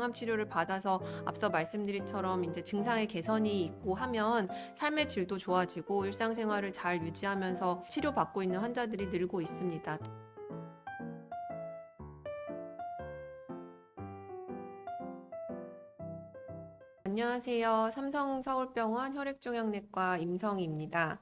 항암 치료를 받아서 앞서 말씀드린처럼 이제 증상의 개선이 있고 하면 삶의 질도 좋아지고 일상생활을 잘 유지하면서 치료받고 있는 환자들이 늘고 있습니다. 안녕하세요. 삼성서울병원 혈액종양내과 임성희입니다.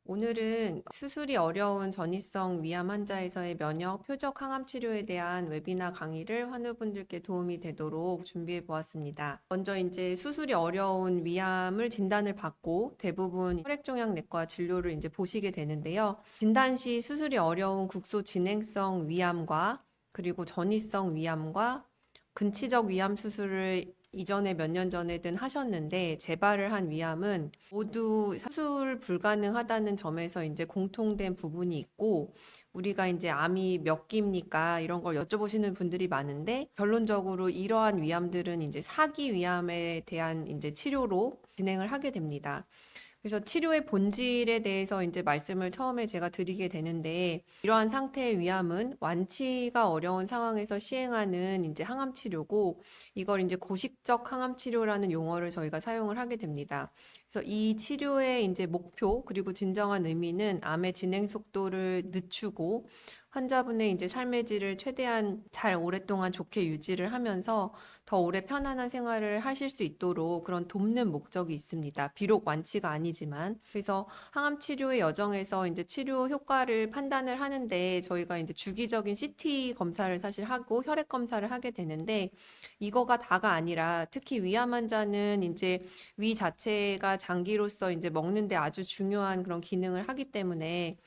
오늘은 수술이 어려운 전이성 위암 환자에서의 면역 표적 항암 치료에 대한 웨비나 강의를 환우분들께 도움이 되도록 준비해 보았습니다. 먼저 이제 수술이 어려운 위암을 진단을 받고 대부분 혈액종양내과 진료를 이제 보시게 되는데요. 진단 시 수술이 어려운 국소 진행성 위암과 그리고 전이성 위암과 근치적 위암 수술을 이전에 몇 년 전에든 하셨는데 재발을 한 위암은 모두 수술 불가능하다는 점에서 이제 공통된 부분이 있고 우리가 이제 암이 몇 기입니까? 이런 걸 여쭤보시는 분들이 많은데 결론적으로 이러한 위암들은 이제 사기 위암에 대한 이제 치료로 진행을 하게 됩니다. 그래서 치료의 본질에 대해서 이제 말씀을 처음에 제가 드리게 되는데 이러한 상태의 위암은 완치가 어려운 상황에서 시행하는 이제 항암 치료고 이걸 이제 고식적 항암 치료라는 용어를 저희가 사용을 하게 됩니다. 그래서 이 치료의 이제 목표 그리고 진정한 의미는 암의 진행 속도를 늦추고 환자분의 이제 삶의 질을 최대한 잘 오랫동안 좋게 유지를 하면서 더 오래 편안한 생활을 하실 수 있도록 그런 돕는 목적이 있습니다. 비록 완치가 아니지만. 그래서 항암 치료의 여정에서 이제 치료 효과를 판단을 하는데 저희가 이제 주기적인 CT 검사를 사실 하고 혈액 검사를 하게 되는데 이거가 다가 아니라 특히 위암 환자는 이제 위 자체가 장기로서 이제 먹는데 아주 중요한 그런 기능을 하기 때문에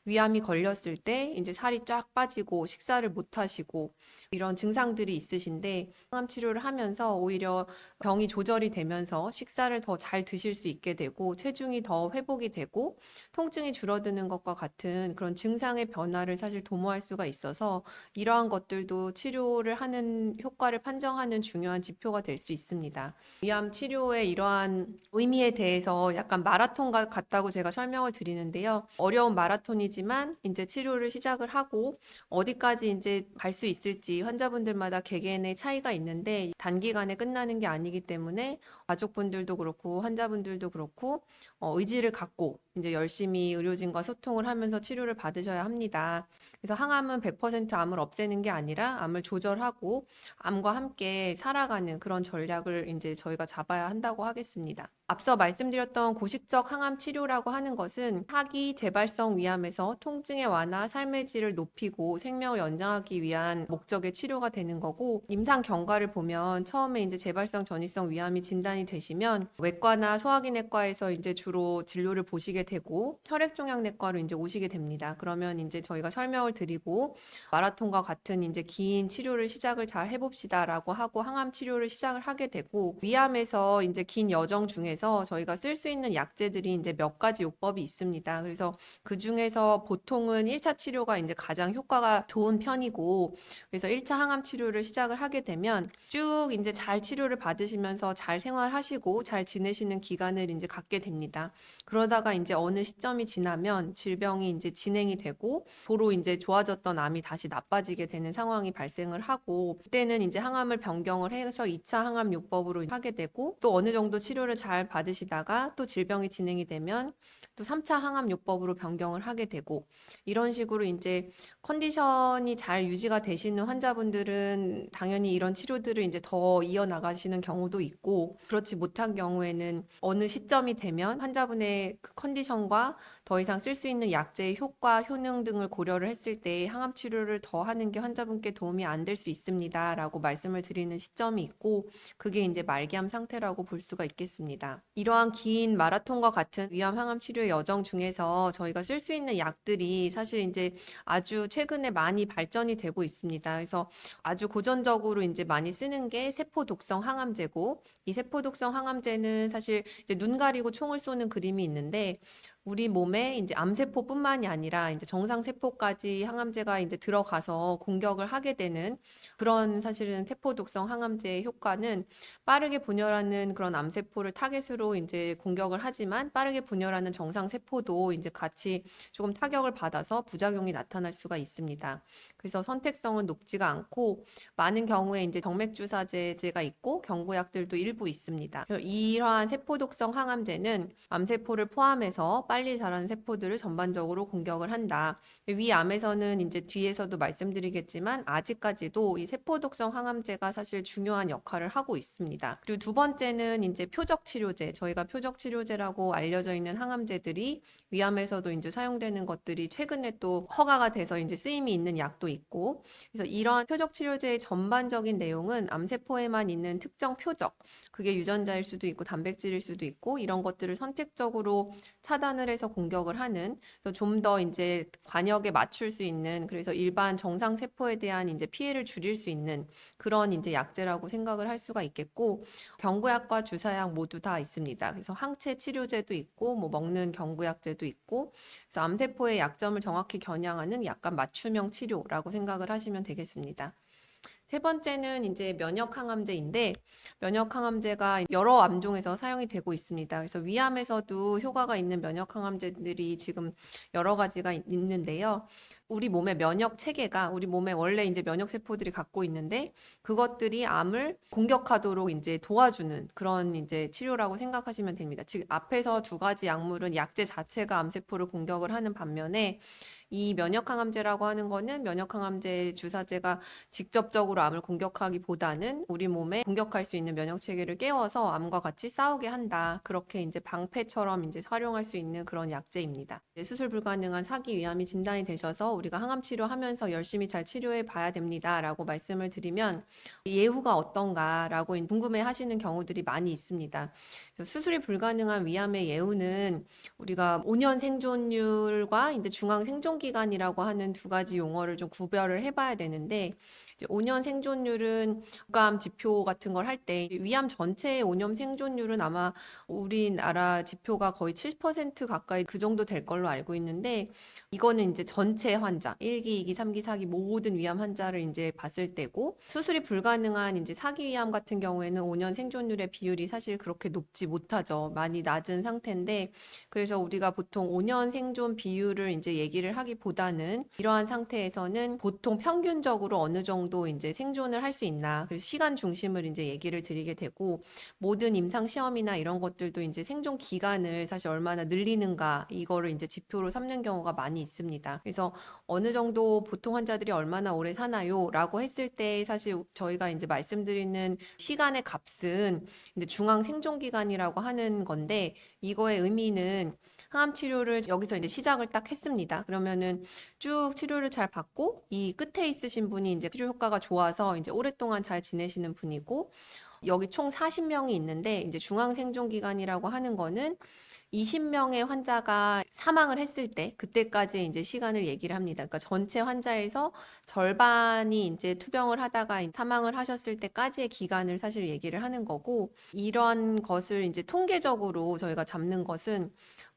위암이 걸렸을 때 이제 살이 쫙 빠지고 식사를 못 하시고 이런 증상들이 있으신데 항암 치료를 하면서 오히려 병이 조절이 되면서 식사를 더 잘 드실 수 있게 되고 체중이 더 회복이 되고 통증이 줄어드는 것과 같은 그런 증상의 변화를 사실 도모할 수가 있어서 이러한 것들도 치료를 하는 효과를 판정하는 중요한 지표가 될 수 있습니다. 위암 치료의 이러한 의미에 대해서 약간 마라톤 같다고 제가 설명을 드리는데요. 어려운 마라톤이지만 이제 치료를 시작을 하고 어디까지 이제 갈 수 있을지 환자분들마다 개개인의 차이가 있는데 단기간에 끝나는 게 아니기 때문에 가족분들도 그렇고 환자분들도 그렇고 의지를 갖고 이제 열심히 의료진과 소통을 하면서 치료를 받으셔야 합니다. 그래서 항암은 100% 암을 없애는 게 아니라 암을 조절하고 암과 함께 살아가는 그런 전략을 이제 저희가 잡아야 한다고 하겠습니다. 앞서 말씀드렸던 고식적 항암 치료라고 하는 것은 사기 재발성 위암에서 통증의 완화, 삶의 질을 높이고 생명을 연장하기 위한 목적의 치료가 되는 거고 임상 경과를 보면 처음에 이제 재발성 전이성 위암이 진단이 되시면 외과나 소화기내과에서 이제 주로 진료를 보시게 되고 혈액종양내과로 이제 오시게 됩니다. 그러면 이제 저희가 설명을 드리고 마라톤과 같은 이제 긴 치료를 시작을 잘 해봅시다라고 하고 항암 치료를 시작을 하게 되고 위암에서 이제 긴 여정 중에서 저희가 쓸 수 있는 약제들이 이제 몇 가지 요법이 있습니다. 그래서 그 중에서 보통은 1차 치료가 이제 가장 효과가 좋은 편이고 그래서 1차 항암 치료를 시작을 하게 되면 쭉 이제 잘 치료를 받으시면서 잘 생활하시고 잘 지내시는 기간을 이제 갖게 됩니다. 그러다가 이제 어느 시점이 지나면 질병이 이제 진행이 되고 도로 이제 좋아졌던 암이 다시 나빠지게 되는 상황이 발생을 하고 그때는 이제 항암을 변경을 해서 2차 항암 요법으로 하게 되고 또 어느 정도 치료를 잘 받으시다가 또 질병이 진행이 되면 또 3차 항암 요법으로 변경을 하게 되고 이런 식으로 이제 컨디션이 잘 유지가 되시는 환자분들은 당연히 이런 치료들을 이제 더 이어나가시는 경우도 있고 그렇지 못한 경우에는 어느 시점이 되면 환자분의 그 컨디션과 더 이상 쓸 수 있는 약제의 효과, 효능 등을 고려를 했을 때 항암 치료를 더 하는 게 환자분께 도움이 안 될 수 있습니다. 라고 말씀을 드리는 시점이 있고 그게 이제 말기암 상태라고 볼 수가 있겠습니다. 이러한 긴 마라톤과 같은 위암 항암 치료의 여정 중에서 저희가 쓸 수 있는 약들이 사실 이제 아주 최근에 많이 발전이 되고 있습니다. 그래서 아주 고전적으로 이제 많이 쓰는 게 세포 독성 항암제고 이 세포 독성 항암제는 사실 이제 눈 가리고 총을 쏘는 그림이 있는데 우리 몸에 이제 암세포뿐만이 아니라 이제 정상세포까지 항암제가 이제 들어가서 공격을 하게 되는 그런 사실은 세포 독성 항암제의 효과는 빠르게 분열하는 그런 암세포를 타겟으로 이제 공격을 하지만 빠르게 분열하는 정상세포도 이제 같이 조금 타격을 받아서 부작용이 나타날 수가 있습니다. 그래서 선택성은 높지가 않고 많은 경우에 이제 정맥주사제가 있고 경구약들도 일부 있습니다. 이러한 세포 독성 항암제는 암세포를 포함해서 빨리 자라는 세포들을 전반적으로 공격을 한다. 위 암에서는 이제 뒤에서도 말씀드리겠지만 아직까지도 이 세포 독성 항암제가 사실 중요한 역할을 하고 있습니다. 그리고 두 번째는 이제 표적 치료제, 저희가 표적 치료제라고 알려져 있는 항암제들이 위암에서도 이제 사용되는 것들이 최근에 또 허가가 돼서 이제 쓰임이 있는 약도 있고, 그래서 이런 표적 치료제의 전반적인 내용은 암세포에만 있는 특정 표적, 그게 유전자일 수도 있고 단백질일 수도 있고 이런 것들을 선택적으로 차단을 해서 공격을 하는 좀 더 이제 관역에 맞출 수 있는, 그래서 일반 정상 세포에 대한 이제 피해를 줄일 수 있는 그런 이제 약제라고 생각을 할 수가 있겠고, 경구약과 주사약 모두 다 있습니다. 그래서 항체 치료제도 있고 뭐 먹는 경구약제도 있고, 그래서 암세포의 약점을 정확히 겨냥하는 약간 맞춤형 치료라고 생각을 하시면 되겠습니다. 세 번째는 이제 면역 항암제인데, 면역 항암제가 여러 암종에서 사용이 되고 있습니다. 그래서 위암에서도 효과가 있는 면역 항암제들이 지금 여러 가지가 있는데요. 우리 몸의 면역 체계가 우리 몸에 원래 이제 면역 세포들이 갖고 있는데 그것들이 암을 공격하도록 이제 도와주는 그런 이제 치료라고 생각하시면 됩니다. 즉 앞에서 두 가지 약물은 약제 자체가 암세포를 공격을 하는 반면에 이 면역항암제라고 하는 거는 면역항암제 주사제가 직접적으로 암을 공격하기보다는 우리 몸에 공격할 수 있는 면역 체계를 깨워서 암과 같이 싸우게 한다. 그렇게 이제 방패처럼 이제 활용할 수 있는 그런 약제입니다. 수술 불가능한 사기 위암이 진단이 되셔서 우리가 항암 치료하면서 열심히 잘 치료해 봐야 됩니다라고 말씀을 드리면 예후가 어떤가라고 궁금해 하시는 경우들이 많이 있습니다. 그래서 수술이 불가능한 위암의 예후는 우리가 5년 생존율과 이제 중앙 생존 기간이라고 하는 두 가지 용어를 좀 구별을 해봐야 되는데, 이제 5년 생존율은 독감 지표 같은 걸 할 때 위암 전체의 5년 생존율은 아마 우리나라 지표가 거의 7% 가까이 그 정도 될 걸로 알고 있는데, 이거는 이제 전체 환자 1기, 2기, 3기, 4기 모든 위암 환자를 이제 봤을 때고, 수술이 불가능한 이제 4기 위암 같은 경우에는 5년 생존율의 비율이 사실 그렇게 높지 못하죠. 많이 낮은 상태인데, 그래서 우리가 보통 5년 생존 비율을 이제 얘기를 하기보다는 이러한 상태에서는 보통 평균적으로 어느 정도 이제 생존을 할 수 있나, 그래서 시간 중심을 이제 얘기를 드리게 되고, 모든 임상 시험이나 이런 것들도 이제 생존 기간을 사실 얼마나 늘리는가 이거를 이제 지표로 삼는 경우가 많이 있습니다. 그래서 어느 정도 보통 환자들이 얼마나 오래 사나요? 라고 했을 때 사실 저희가 이제 말씀드리는 시간의 값은 이제 중앙 생존 기간이라고 하는 건데, 이거의 의미는 항암 치료를 여기서 이제 시작을 딱 했습니다. 그러면은 쭉 치료를 잘 받고 이 끝에 있으신 분이 이제 치료 효과가 좋아서 이제 오랫동안 잘 지내시는 분이고, 여기 총 40명이 있는데 이제 중앙 생존 기간이라고 하는 거는 20명의 환자가 사망을 했을 때 그때까지 이제 시간을 얘기를 합니다. 그러니까 전체 환자에서 절반이 이제 투병을 하다가 사망을 하셨을 때까지의 기간을 사실 얘기를 하는 거고, 이런 것을 이제 통계적으로 저희가 잡는 것은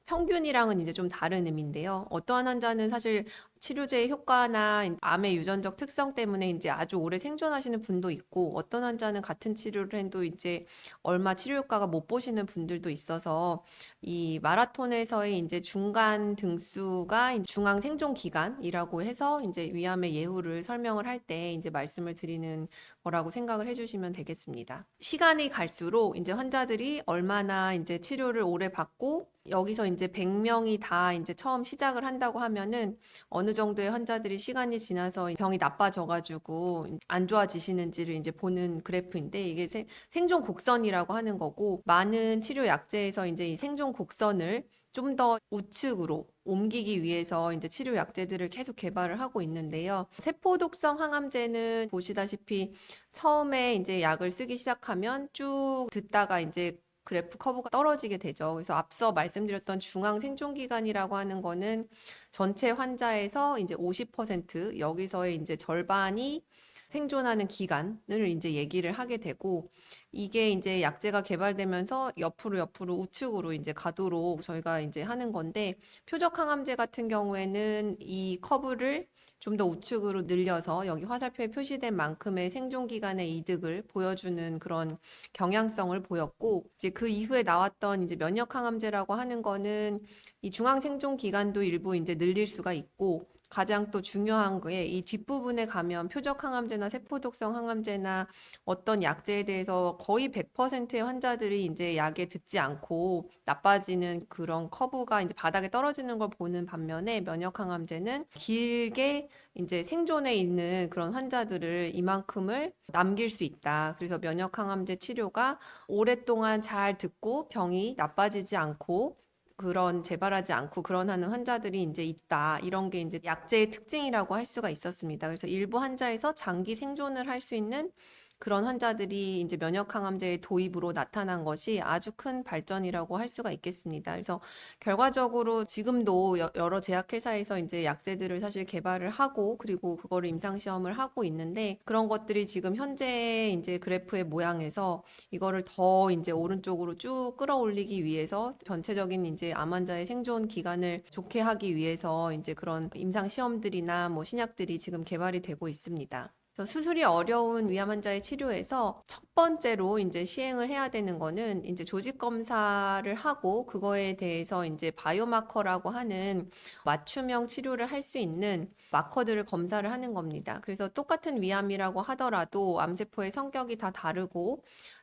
평균이랑은 이제 좀 다른 의미인데요. 어떠한 환자는 사실 치료제의 효과나 암의 유전적 특성 때문에 이제 아주 오래 생존하시는 분도 있고, 어떤 환자는 같은 치료를 해도 이제 얼마 치료 효과가 못 보시는 분들도 있어서, 이 마라톤에서의 이제 중간 등수가 중앙 생존 기간이라고 해서 이제 위암의 예후를 설명을 할 때 이제 말씀을 드리는 거라고 생각을 해주시면 되겠습니다. 시간이 갈수록 이제 환자들이 얼마나 이제 치료를 오래 받고, 여기서 이제 100명이 다 이제 처음 시작을 한다고 하면은 어느 정도의 환자들이 시간이 지나서 병이 나빠져가지고 안 좋아지시는지를 이제 보는 그래프인데, 이게 생존 곡선이라고 하는 거고, 많은 치료 약제에서 이제 이 생존 곡선을 좀 더 우측으로 옮기기 위해서 이제 치료 약제들을 계속 개발을 하고 있는데요. 세포 독성 항암제는 보시다시피 처음에 이제 약을 쓰기 시작하면 쭉 듣다가 이제 그래프 커브가 떨어지게 되죠. 그래서 앞서 말씀드렸던 중앙 생존 기간이라고 하는 거는 전체 환자에서 이제 50%, 여기서의 이제 절반이 생존하는 기간을 이제 얘기를 하게 되고, 이게 이제 약제가 개발되면서 옆으로 우측으로 이제 가도록 저희가 이제 하는 건데, 표적 항암제 같은 경우에는 이 커브를 좀 더 우측으로 늘려서 여기 화살표에 표시된 만큼의 생존 기간의 이득을 보여주는 그런 경향성을 보였고, 이제 그 이후에 나왔던 이제 면역 항암제라고 하는 거는 이 중앙 생존 기간도 일부 이제 늘릴 수가 있고, 가장 또 중요한 게 이 뒷부분에 가면 표적 항암제나 세포독성 항암제나 어떤 약제에 대해서 거의 100%의 환자들이 이제 약에 듣지 않고 나빠지는 그런 커브가 이제 바닥에 떨어지는 걸 보는 반면에, 면역 항암제는 길게 이제 생존에 있는 그런 환자들을 이만큼을 남길 수 있다. 그래서 면역 항암제 치료가 오랫동안 잘 듣고 병이 나빠지지 않고 그런 재발하지 않고 그런 하는 환자들이 이제 있다. 이런 게 이제 약제의 특징이라고 할 수가 있었습니다. 그래서 일부 환자에서 장기 생존을 할 수 있는 그런 환자들이 이제 면역 항암제의 도입으로 나타난 것이 아주 큰 발전이라고 할 수가 있겠습니다. 그래서 결과적으로 지금도 여러 제약회사에서 이제 약제들을 사실 개발을 하고, 그리고 그거를 임상 시험을 하고 있는데, 그런 것들이 지금 현재 이제 그래프의 모양에서 이거를 더 이제 오른쪽으로 쭉 끌어올리기 위해서 전체적인 이제 암 환자의 생존 기간을 좋게 하기 위해서 이제 그런 임상 시험들이나 뭐 신약들이 지금 개발이 되고 있습니다. 그래서 수술이 어려운 위암 환자의 치료에서 첫 번째로 이제 시행을 해야 되는 거는 이제 조직 검사를 하고, 그거에 대해서 이제 바이오마커라고 하는 맞춤형 치료를 할 수 있는 마커들을 검사를 하는 겁니다. 그래서 똑같은 위암이라고 하더라도 암세포의 성격이 다 다르고,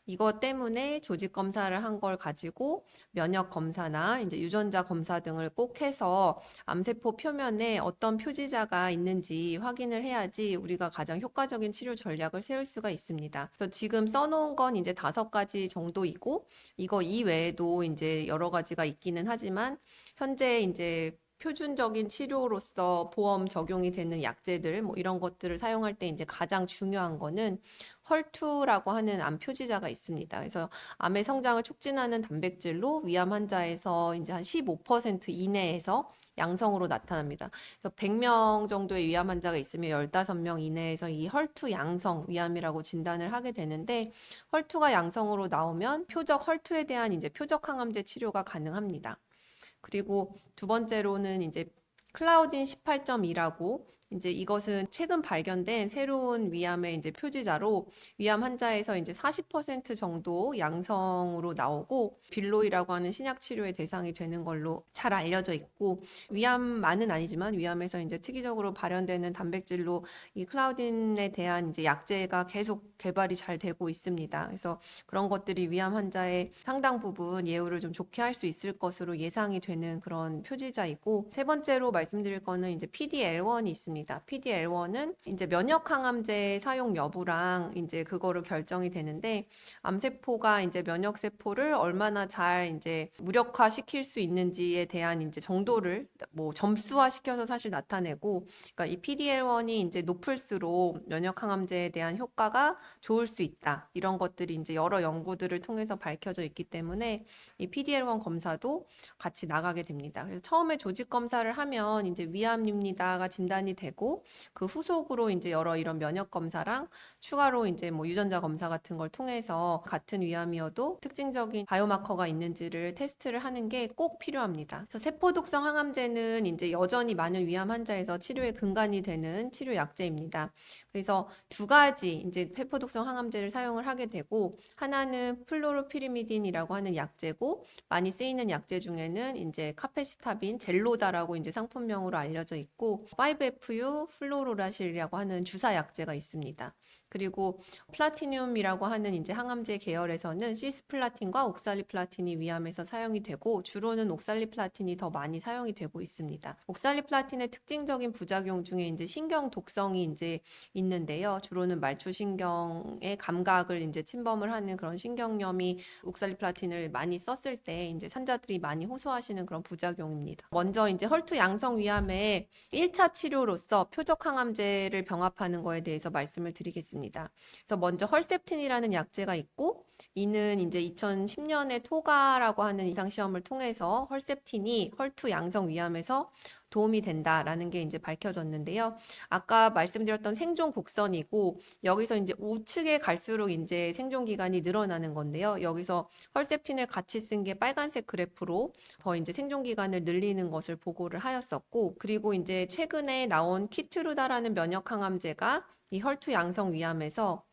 이것 때문에 조직 검사를 한 걸 가지고 면역 검사나 이제 유전자 검사 등을 꼭 해서 암세포 표면에 어떤 표지자가 있는지 확인을 해야지 우리가 가장 효과적인 치료 전략을 세울 수가 있습니다. 그래서 지금 써놓은 건 이제 5가지 정도이고, 이거 이외에도 이제 여러 가지가 있기는 하지만 현재 이제 표준적인 치료로서 보험 적용이 되는 약제들 뭐 이런 것들을 사용할 때 이제 가장 중요한 거는 헐투라고 하는 암 표지자가 있습니다. 그래서 암의 성장을 촉진하는 단백질로 위암 환자에서 이제 한 15% 이내에서 양성으로 나타납니다. 그래서 100명 정도의 위암 환자가 있으면 15명 이내에서 이 헐투 양성 위암이라고 진단을 하게 되는데, 헐투가 양성으로 나오면 표적 헐투에 대한 이제 표적 항암제 치료가 가능합니다. 그리고 두 번째로는 이제 클라우딘 18.2라고, 이제 이것은 최근 발견된 새로운 위암의 이제 표지자로 위암 환자에서 이제 40% 정도 양성으로 나오고 빌로이라고 하는 신약 치료의 대상이 되는 걸로 잘 알려져 있고, 위암만은 아니지만 위암에서 이제 특이적으로 발현되는 단백질로 이 클라우딘에 대한 이제 약제가 계속 개발이 잘 되고 있습니다. 그래서 그런 것들이 위암 환자의 상당 부분 예후를 좀 좋게 할 수 있을 것으로 예상이 되는 그런 표지자이고, 세 번째로 말씀드릴 거는 이제 PDL1이 있습니다. PDL1은 이제 면역 항암제 사용 여부랑 이제 그거를 결정이 되는데, 암세포가 이제 면역 세포를 얼마나 잘 이제 무력화 시킬 수 있는지에 대한 이제 정도를 뭐 점수화 시켜서 사실 나타내고, 그러니까 이 PDL1이 이제 높을수록 면역 항암제에 대한 효과가 좋을 수 있다. 이런 것들이 이제 여러 연구들을 통해서 밝혀져 있기 때문에 이 PDL1 검사도 같이 나가게 됩니다. 그래서 처음에 조직 검사를 하면 이제 위암입니다가 진단이 되고, 그 후속으로 이제 여러 이런 면역 검사랑 추가로 이제 뭐 유전자 검사 같은 걸 통해서 같은 위암이어도 특징적인 바이오마커가 있는지를 테스트를 하는 게 꼭 필요합니다. 그래서 세포독성 항암제는 이제 여전히 많은 위암 환자에서 치료의 근간이 되는 치료 약제입니다. 그래서 2가지 이제 세포독성 항암제를 사용을 하게 되고, 하나는 플로르피리미딘이라고 하는 약제고, 많이 쓰이는 약제 중에는 이제 카페시타빈 젤로다라고 이제 상품명으로 알려져 있고, 5FU 플로로라실이라고 하는 주사 약제가 있습니다. 그리고 플라티늄이라고 하는 이제 항암제 계열에서는 시스플라틴과 옥살리플라틴이 위암에서 사용이 되고, 주로는 옥살리플라틴이 더 많이 사용이 되고 있습니다. 옥살리플라틴의 특징적인 부작용 중에 이제 신경 독성이 이제 있는데요. 주로는 말초신경의 감각을 이제 침범을 하는 그런 신경염이 옥살리플라틴을 많이 썼을 때 이제 환자들이 많이 호소하시는 그런 부작용입니다. 먼저 이제 헐투 양성 위암의 1차 치료로서 표적 항암제를 병합하는 거에 대해서 말씀을 드리겠습니다. 그래서 먼저 헐셉틴이라는 약제가 있고, 이는 이제 2010년에 토가라고 하는 임상 시험을 통해서 헐셉틴이 헐투 양성 위암에서 도움이 된다라는 게 이제 밝혀졌는데요. 아까 말씀드렸던 생존 곡선이고 여기서 이제 우측에 갈수록 이제 생존 기간이 늘어나는 건데요. 여기서 헐셉틴을 같이 쓴 게 빨간색 그래프로 더 이제 생존 기간을 늘리는 것을 보고를 하였었고, 그리고 이제 최근에 나온 키트루다라는 면역 항암제가 이 헐투 양성 위암에서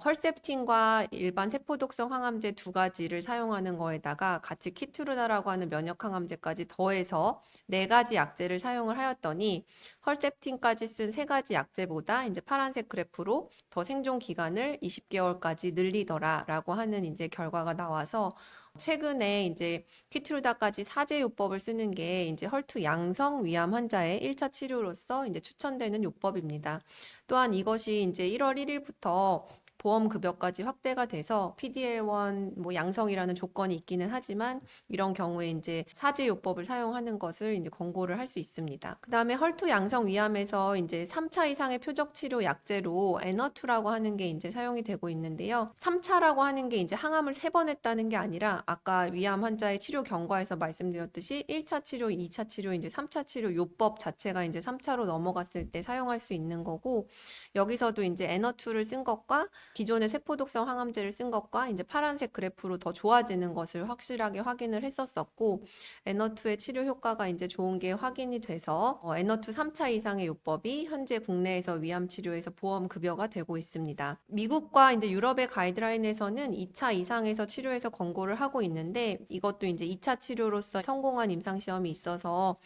헐셉틴과 일반 세포독성 항암제 두 가지를 사용하는 거에다가 같이 키트루다라고 하는 면역 항암제까지 더해서 네 가지 약제를 사용을 하였더니 헐셉틴까지 쓴 세 가지 약제보다 이제 파란색 그래프로 더 생존 기간을 20개월까지 늘리더라라고 하는 이제 결과가 나와서 최근에 이제 키트루다까지 사제 요법을 쓰는 게 이제 헐투 양성 위암 환자의 1차 치료로서 이제 추천되는 요법입니다. 또한 이것이 이제 1월 1일부터 보험 급여까지 확대가 돼서 PDL1 뭐 양성이라는 조건이 있기는 하지만 이런 경우에 이제 사제 요법을 사용하는 것을 이제 권고를 할 수 있습니다. 그다음에 헐투 양성 위암에서 이제 3차 이상의 표적 치료 약제로 에너투라고 하는 게 이제 사용이 되고 있는데요. 3차라고 하는 게 이제 항암을 3번 했다는 게 아니라 아까 위암 환자의 치료 경과에서 말씀드렸듯이 1차 치료, 2차 치료, 이제 3차 치료 요법 자체가 이제 3차로 넘어갔을 때 사용할 수 있는 거고, 여기서도 이제 에너투를 쓴 것과 기존의 세포독성 항암제를 쓴 것과 이제 파란색 그래프로 더 좋아지는 것을 확실하게 확인을 했었었고, 에너투의 치료 효과가 이제 좋은 게 확인이 돼서 에너투 3차 이상의 요법이 현재 국내에서 위암 치료에서 보험 급여가 되고 있습니다. 미국과 이제 유럽의 가이드라인에서는 2차 이상에서 치료해서 권고를 하고 있는데, 이것도 이제 2차 치료로서 성공한 임상 시험이 있어서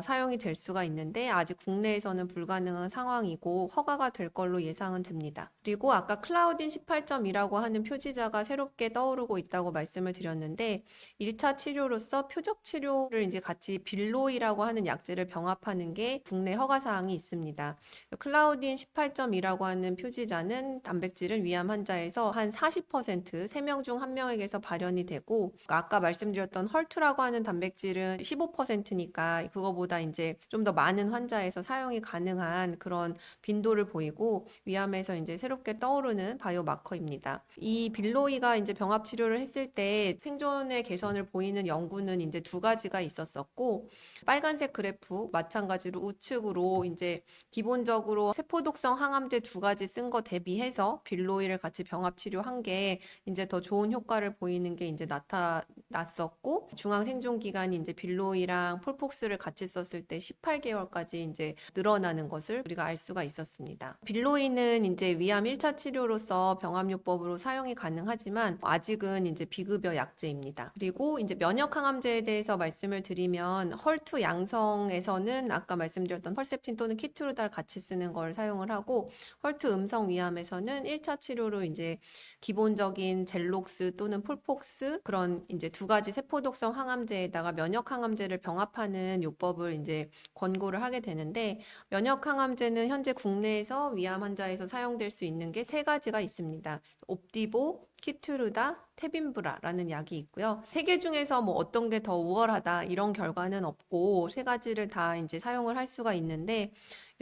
사용이 될 수가 있는데 아직 국내에서는 불가능한 상황이고 허가가 될 걸로 예상은 됩니다. 그리고 아까 클라우딘 18.2라고 하는 표지자가 새롭게 떠오르고 있다고 말씀을 드렸는데, 1차 치료로서 표적 치료를 이제 같이 빌로이라고 하는 약제를 병합하는 게 국내 허가 사항이 있습니다. 클라우딘 18.2라고 하는 표지자는 단백질은 위암 환자에서 한 40%, 3명 중 1명에게서 발현이 되고, 아까 말씀드렸던 헐투라고 하는 단백질은 15%니까 그거보다 이제 좀 더 많은 환자에서 사용이 가능한 그런 빈도를 보이고 위암에서 이제 새롭게 떠오르는 바이오마커입니다. 이 빌로이가 이제 병합 치료를 했을 때 생존의 개선을 보이는 연구는 이제 두 가지가 있었었고, 빨간색 그래프 마찬가지로 우측으로 이제 기본적으로 세포독성 항암제 두 가지 쓴 거 대비해서 빌로이를 같이 병합 치료한 게 이제 더 좋은 효과를 보이는 게 이제 나타났었고, 중앙 생존 기간이 이제 빌로이랑 폴폭스를 같이 썼을 때 18개월까지 이제 늘어나는 것을 우리가 알 수가 있었습니다. 빌로이는 이제 위암 1차 치료로서 병합요법으로 사용이 가능하지만 아직은 이제 비급여 약제입니다. 그리고 이제 면역 항암제에 대해서 말씀을 드리면 헐투 양성에서는 아까 말씀드렸던 헐셉틴 또는 키트루다를 같이 쓰는 걸 사용을 하고, 헐투 음성 위암에서는 1차 치료로 이제 기본적인 젤록스 또는 폴폭스 그런 이제 두 가지 세포독성 항암제에다가 면역 항암제를 병합하는 요법을 이제 권고를 하게 되는데, 면역 항암제는 현재 국내에서 위암 환자에서 사용될 수 있는 게 세 가지가 있습니다. 옵디보, 키트루다, 테빈브라라는 약이 있고요. 세 개 중에서 뭐 어떤 게 더 우월하다 이런 결과는 없고 세 가지를 다 이제 사용을 할 수가 있는데,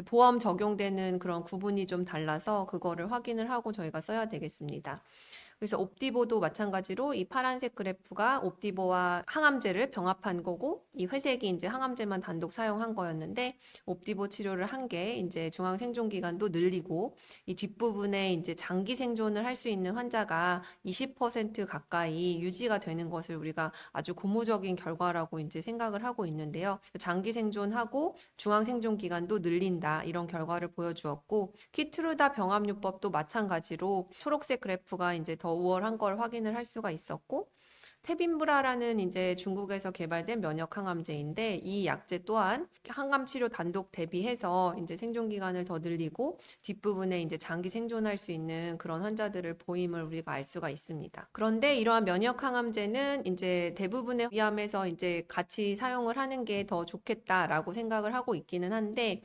보험 적용되는 그런 구분이 좀 달라서 그거를 확인을 하고 저희가 써야 되겠습니다. 그래서 옵디보도 마찬가지로 이 파란색 그래프가 옵디보와 항암제를 병합한 거고, 이 회색이 이제 항암제만 단독 사용한 거였는데, 옵디보 치료를 한 게 이제 중앙 생존 기간도 늘리고 이 뒷부분에 이제 장기 생존을 할 수 있는 환자가 20% 가까이 유지가 되는 것을 우리가 아주 고무적인 결과라고 이제 생각을 하고 있는데요. 장기 생존하고 중앙 생존 기간도 늘린다 이런 결과를 보여주었고, 키트루다 병합요법도 마찬가지로 초록색 그래프가 이제 더 우월한 걸 확인을 할 수가 있었고, 테빈브라라는 이제 중국에서 개발된 면역 항암제인데 이 약제 또한 항암 치료 단독 대비해서 이제 생존 기간을 더 늘리고 뒷부분에 이제 장기 생존할 수 있는 그런 환자들을 보임을 우리가 알 수가 있습니다. 그런데 이러한 면역 항암제는 이제 대부분의 위암에서 이제 같이 사용을 하는 게 더 좋겠다라고 생각을 하고 있기는 한데,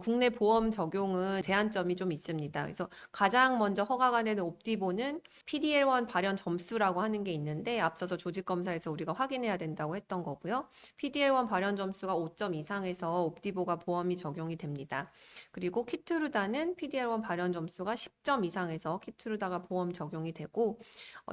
국내 보험 적용은 제한점이 좀 있습니다. 그래서 가장 먼저 허가가 되는 옵디보는 PDL1 발현 점수라고 하는 게 있는데 앞서서 조직검사에서 우리가 확인해야 된다고 했던 거고요. PDL1 발현 점수가 5점 이상에서 옵디보가 보험이 적용이 됩니다. 그리고 키투르다는 PDL1 발현 점수가 10점 이상에서 키투르다가 보험 적용이 되고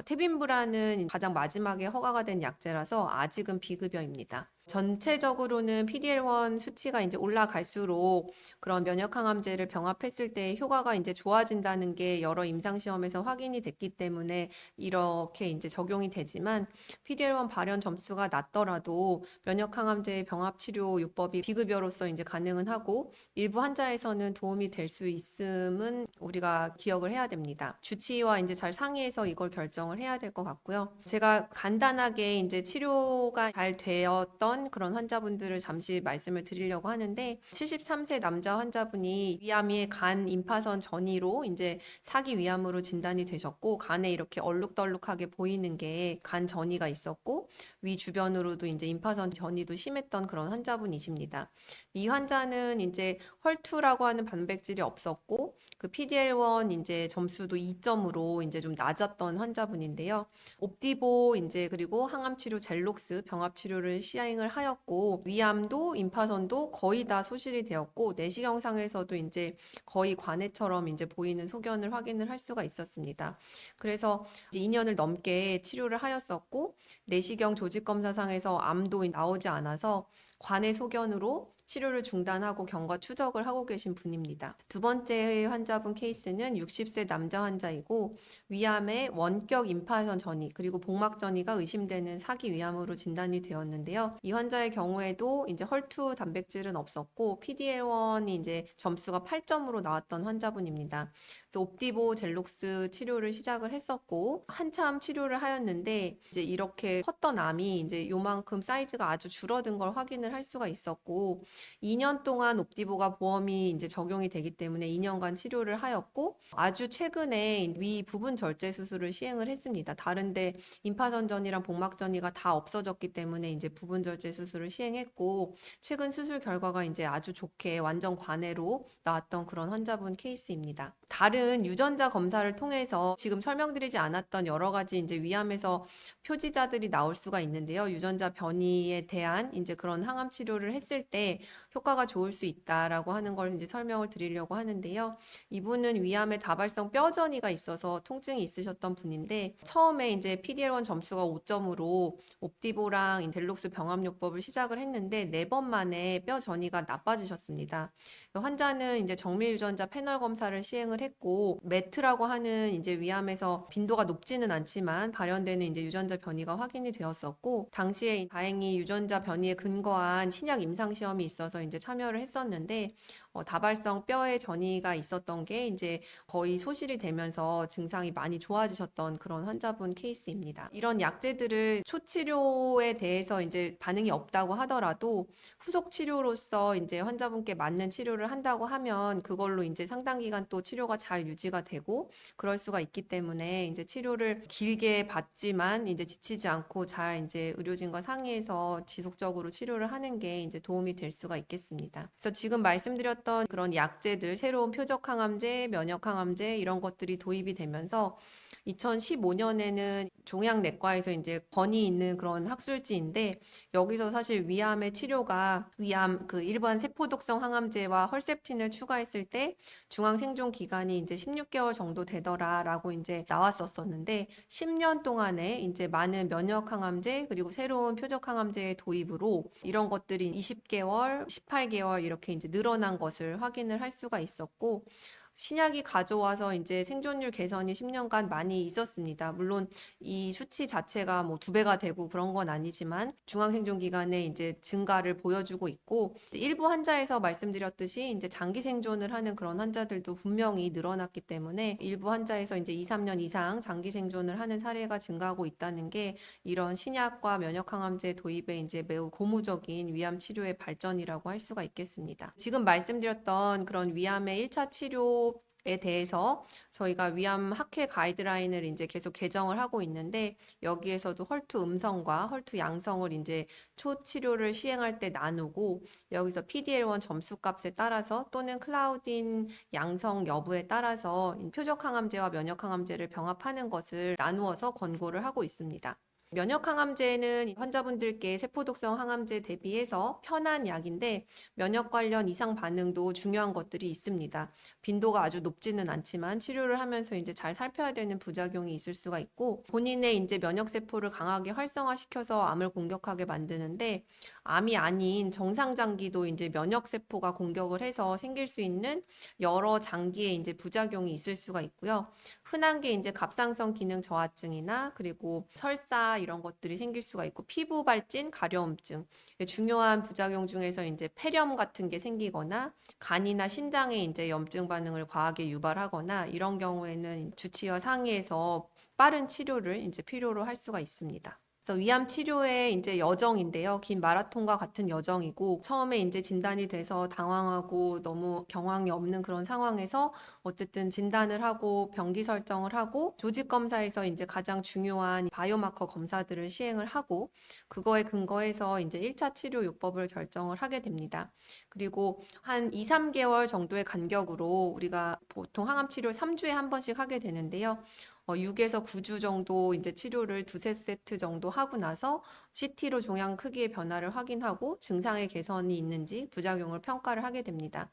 테빈브라는 가장 마지막에 허가가 된 약제라서 아직은 비급여입니다. 전체적으로는 PDL1 수치가 이제 올라갈수록 그런 면역항암제를 병합했을 때 효과가 이제 좋아진다는 게 여러 임상시험에서 확인이 됐기 때문에 이렇게 이제 적용이 되지만 PDL1 발현 점수가 낮더라도 면역항암제 병합치료 요법이 비급여로서 이제 가능은 하고 일부 환자에서는 도움이 될 수 있음은 우리가 기억을 해야 됩니다. 주치의와 이제 잘 상의해서 이걸 결정을 해야 될 것 같고요. 제가 간단하게 이제 치료가 잘 되었던 그런 환자분들을 잠시 말씀을 드리려고 하는데 73세 남자 환자분이 위암의 간 임파선 전이로 이제 사기 위암으로 진단이 되셨고 간에 이렇게 얼룩덜룩하게 보이는 게 간 전이가 있었고 위 주변으로도 이제 임파선 전이도 심했던 그런 환자분이십니다. 이 환자는 이제 헐투라고 하는 단백질이 없었고 그 PDL1 이제 점수도 2점으로 이제 좀 낮았던 환자분인데요. 옵디보 이제 그리고 항암치료 젤록스 병합치료를 시행을 하였고 위암도 임파선도 거의 다 소실이 되었고 내시경상에서도 이제 거의 관해처럼 이제 보이는 소견을 확인을 할 수가 있었습니다. 그래서 이제 2년을 넘게 치료를 하였었고 내시경 조직검사상에서 암도 나오지 않아서 관해 소견으로 치료를 중단하고 경과 추적을 하고 계신 분입니다. 두 번째 환자분 케이스는 60세 남자 환자이고 위암의 원격 임파선 전이 그리고 복막 전이가 의심되는 사기 위암으로 진단이 되었는데요. 이 환자의 경우에도 이제 헐투 단백질은 없었고 PDL1이 이제 점수가 8점으로 나왔던 환자분입니다. 그래서 옵디보 젤록스 치료를 시작을 했었고 한참 치료를 하였는데 이제 이렇게 컸던 암이 이제 요만큼 사이즈가 아주 줄어든 걸 확인을 할 수가 있었고 2년 동안 옵디보가 보험이 이제 적용이 되기 때문에 2년간 치료를 하였고 아주 최근에 위 부분 절제 수술을 시행을 했습니다. 다른데 임파선전이랑 복막전이가 다 없어졌기 때문에 이제 부분 절제 수술을 시행했고 최근 수술 결과가 이제 아주 좋게 완전 관해로 나왔던 그런 환자분 케이스입니다. 다른 유전자 검사를 통해서 지금 설명드리지 않았던 여러 가지 이제 위암에서 표지자들이 나올 수가 있는데요. 유전자 변이에 대한 이제 그런 항암 치료를 했을 때 효과가 좋을 수 있다라고 하는 걸 이제 설명을 드리려고 하는데요. 이분은 위암에 다발성 뼈전이가 있어서 통증이 있으셨던 분인데 처음에 이제 PDL1 점수가 5점으로 옵디보랑 델록스 병합요법을 시작을 했는데 4번 만에 뼈 전이가 나빠지셨습니다. 환자는 이제 정밀 유전자 패널 검사를 시행을 했고 매트라고 하는 이제 위암에서 빈도가 높지는 않지만 발현되는 이제 유전자 변이가 확인이 되었었고 당시에 다행히 유전자 변이에 근거한 신약 임상 시험이 있어서 이제 참여를 했었는데 다발성 뼈에 전이가 있었던 게 이제 거의 소실이 되면서 증상이 많이 좋아지셨던 그런 환자분 케이스입니다. 이런 약제들을 초치료에 대해서 이제 반응이 없다고 하더라도 후속 치료로서 이제 환자분께 맞는 치료를 한다고 하면 그걸로 이제 상당 기간 또 치료가 잘 유지가 되고 그럴 수가 있기 때문에 이제 치료를 길게 받지만 이제 지치지 않고 잘 이제 의료진과 상의해서 지속적으로 치료를 하는 게 이제 도움이 될 수가 있겠습니다. 그래서 지금 말씀드렸던 그런 약제들, 새로운 표적항암제, 면역항암제 이런 것들이 도입이 되면서 2015년에는 종양내과에서 이제 권위 있는 그런 학술지인데 여기서 사실 위암의 치료가 위암 그 일반 세포독성 항암제와 헐셉틴을 추가했을 때 중앙 생존 기간이 이제 16개월 정도 되더라라고 이제 나왔었었는데 10년 동안에 이제 많은 면역 항암제 그리고 새로운 표적 항암제의 도입으로 이런 것들이 20개월, 18개월 이렇게 이제 늘어난 것을 확인을 할 수가 있었고 신약이 가져와서 이제 생존율 개선이 10년간 많이 있었습니다. 물론 이 수치 자체가 뭐 2배가 되고 그런 건 아니지만 중앙 생존 기간에 이제 증가를 보여주고 있고 이제 일부 환자에서 말씀드렸듯이 이제 장기 생존을 하는 그런 환자들도 분명히 늘어났기 때문에 일부 환자에서 이제 2, 3년 이상 장기 생존을 하는 사례가 증가하고 있다는 게 이런 신약과 면역 항암제 도입에 이제 매우 고무적인 위암 치료의 발전이라고 할 수가 있겠습니다. 지금 말씀드렸던 그런 위암의 1차 치료 대해서 저희가 위암 학회 가이드라인을 이제 계속 개정을 하고 있는데 여기에서도 헐투 음성과 헐투 양성을 이제 초 치료를 시행할 때 나누고 여기서 PDL1 점수값에 따라서 또는 클라우딘 양성 여부에 따라서 표적 항암제와 면역 항암제를 병합하는 것을 나누어서 권고를 하고 있습니다. 면역 항암제는 환자분들께 세포독성 항암제 대비해서 편한 약인데 면역 관련 이상 반응도 중요한 것들이 있습니다. 빈도가 아주 높지는 않지만 치료를 하면서 이제 잘 살펴야 되는 부작용이 있을 수가 있고 본인의 이제 면역 세포를 강하게 활성화시켜서 암을 공격하게 만드는데 암이 아닌 정상 장기도 이제 면역 세포가 공격을 해서 생길 수 있는 여러 장기에 이제 부작용이 있을 수가 있고요. 흔한 게 이제 갑상선 기능 저하증이나 그리고 설사 이런 것들이 생길 수가 있고 피부 발진, 가려움증. 중요한 부작용 중에서 이제 폐렴 같은 게 생기거나 간이나 신장에 이제 염증 반응을 과하게 유발하거나 이런 경우에는 주치의와 상의해서 빠른 치료를 이제 필요로 할 수가 있습니다. 그래서 위암 치료의 이제 여정인데요. 긴 마라톤과 같은 여정이고 처음에 이제 진단이 돼서 당황하고 너무 경황이 없는 그런 상황에서 어쨌든 진단을 하고 병기 설정을 하고 조직 검사에서 이제 가장 중요한 바이오마커 검사들을 시행을 하고 그거에 근거해서 이제 1차 치료 요법을 결정을 하게 됩니다. 그리고 한 2, 3개월 정도의 간격으로 우리가 보통 항암 치료를 3주에 한 번씩 하게 되는데요. 6에서 9주 정도 이제 치료를 두세 세트 정도 하고 나서 CT로 종양 크기의 변화를 확인하고 증상의 개선이 있는지 부작용을 평가를 하게 됩니다.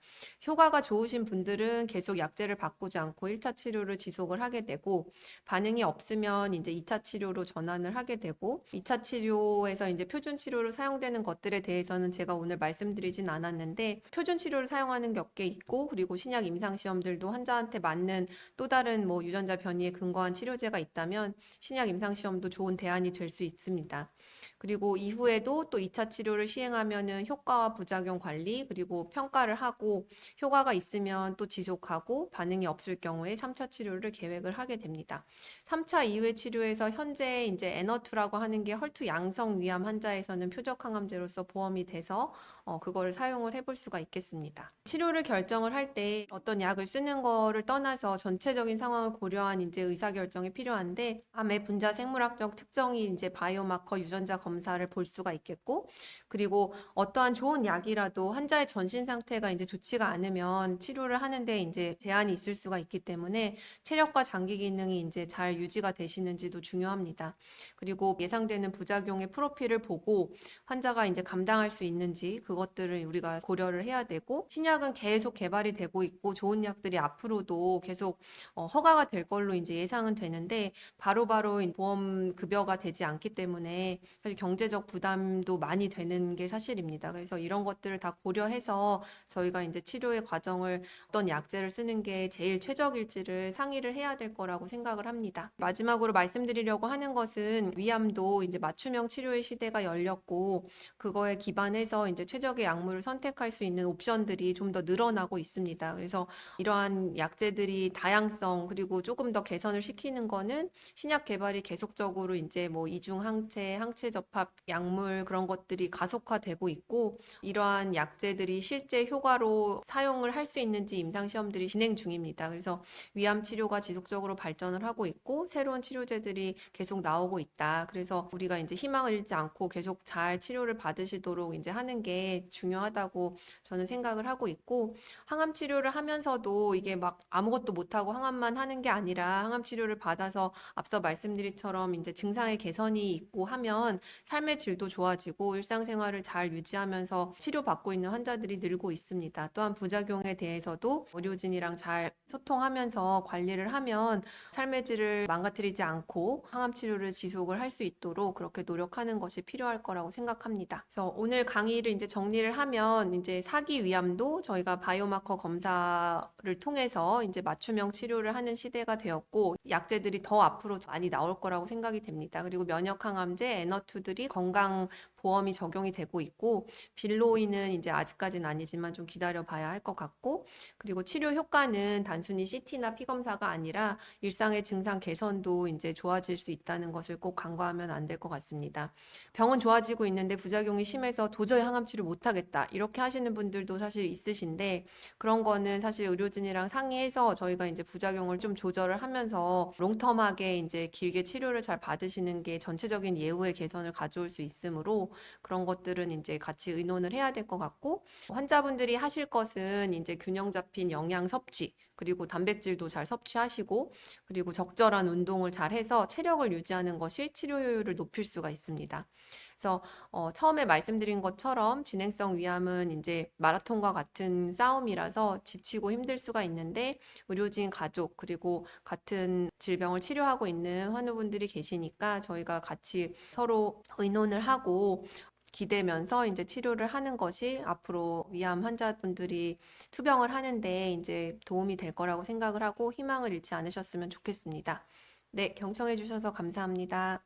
효과가 좋으신 분들은 계속 약제를 바꾸지 않고 1차 치료를 지속을 하게 되고 반응이 없으면 이제 2차 치료로 전환을 하게 되고 2차 치료에서 이제 표준 치료로 사용되는 것들에 대해서는 제가 오늘 말씀드리진 않았는데 표준 치료를 사용하는 게 몇 개 있고 그리고 신약 임상 시험들도 환자한테 맞는 또 다른 뭐 유전자 변이에 근거한 치료제가 있다면 신약 임상 시험도 좋은 대안이 될 수 있습니다. 그리고 이후에도 또 2차 치료를 시행하면은 효과와 부작용 관리 그리고 평가를 하고 효과가 있으면 또 지속하고 반응이 없을 경우에 3차 치료를 계획을 하게 됩니다. 3차 이후의 치료에서 현재 이제 에너투라고 하는 게 헐투 양성 위암 환자에서는 표적 항암제로서 보험이 돼서 그거를 사용을 해볼 수가 있겠습니다. 치료를 결정을 할 때 어떤 약을 쓰는 거를 떠나서 전체적인 상황을 고려한 이제 의사결정이 필요한데 암의 분자 생물학적 특정이 이제 바이오마커 유전자 검사를 볼 수가 있겠고 그리고 어떠한 좋은 약이라도 환자의 전신 상태가 이제 좋지가 않으면 치료를 하는데 이제 제한이 있을 수가 있기 때문에 체력과 장기 기능이 이제 잘 유지가 되시는지도 중요합니다. 그리고 예상되는 부작용의 프로필을 보고 환자가 이제 감당할 수 있는지 그것들을 우리가 고려를 해야 되고 신약은 계속 개발이 되고 있고 좋은 약들이 앞으로도 계속 허가가 될 걸로 이제 예상은 되는데 바로바로 보험 급여가 되지 않기 때문에 사실 경제적 부담도 많이 되는 게 사실입니다. 그래서 이런 것들을 다 고려해서 저희가 이제 치료의 과정을 어떤 약제를 쓰는 게 제일 최적일지를 상의를 해야 될 거라고 생각을 합니다. 마지막으로 말씀드리려고 하는 것은 위암도 이제 맞춤형 치료의 시대가 열렸고 그거에 기반해서 이제 최적의 약물을 선택할 수 있는 옵션들이 좀 더 늘어나고 있습니다. 그래서 이러한 약제들이 다양성 그리고 조금 더 개선을 시키는 거는 신약 개발이 계속적으로 이제 뭐 이중 항체, 항체 접합 약물 그런 것들이 가속화되고 있고 이러한 약제들이 실제 효과로 사용을 할 수 있는지 임상 시험들이 진행 중입니다. 그래서 위암 치료가 지속적으로 발전을 하고 있고 새로운 치료제들이 계속 나오고 있다. 그래서 우리가 이제 희망을 잃지 않고 계속 잘 치료를 받으시도록 이제 하는 게 중요하다고 저는 생각을 하고 있고 항암 치료를 하면서도 이게 막 아무것도 못하고 항암만 하는 게 아니라 항암 치료를 받아서 앞서 말씀드린처럼 이제 증상의 개선이 있고 하면 삶의 질도 좋아지고 일상생활을 잘 유지하면서 치료받고 있는 환자들이 늘고 있습니다. 또한 부작용에 대해서도 의료진이랑 잘 소통하면서 관리를 하면 삶의 질을 망가뜨리지 않고 항암 치료를 지속을 할 수 있도록 그렇게 노력하는 것이 필요할 거라고 생각합니다. 그래서 오늘 강의를 이제 정리를 하면 이제 사기 위암도 저희가 바이오마커 검사를 통해서 이제 맞춤형 치료를 하는 시대가 되었고 약제들이 더 앞으로 많이 나올 거라고 생각이 됩니다. 그리고 면역 항암제, 에너투 환자분들이 건강보험이 적용이 되고 있고, 빌로이는 이제 아직까지는 아니지만 좀 기다려 봐야 할 것 같고, 그리고 치료 효과는 단순히 CT나 피검사가 아니라 일상의 증상 개선도 이제 좋아질 수 있다는 것을 꼭 간과하면 안 될 것 같습니다. 병은 좋아지고 있는데 부작용이 심해서 도저히 항암 치료 못 하겠다, 이렇게 하시는 분들도 사실 있으신데, 그런 거는 사실 의료진이랑 상의해서 저희가 이제 부작용을 좀 조절을 하면서 롱텀하게 이제 길게 치료를 잘 받으시는 게 전체적인 예후의 개선을 가져올 수 있으므로, 그런 것들은 이제 같이 의논을 해야 될 것 같고, 환자분들이 하실 것은 이제 균형 잡힌 영양 섭취, 그리고 단백질도 잘 섭취하시고, 그리고 적절한 운동을 잘 해서 체력을 유지하는 것이 치료 효율을 높일 수가 있습니다. 그래서 처음에 말씀드린 것처럼 진행성 위암은 이제 마라톤과 같은 싸움이라서 지치고 힘들 수가 있는데, 의료진 가족 그리고 같은 질병을 치료하고 있는 환우분들이 계시니까 저희가 같이 서로 의논을 하고 기대면서 이제 치료를 하는 것이 앞으로 위암 환자분들이 투병을 하는데 이제 도움이 될 거라고 생각을 하고 희망을 잃지 않으셨으면 좋겠습니다. 네, 경청해 주셔서 감사합니다.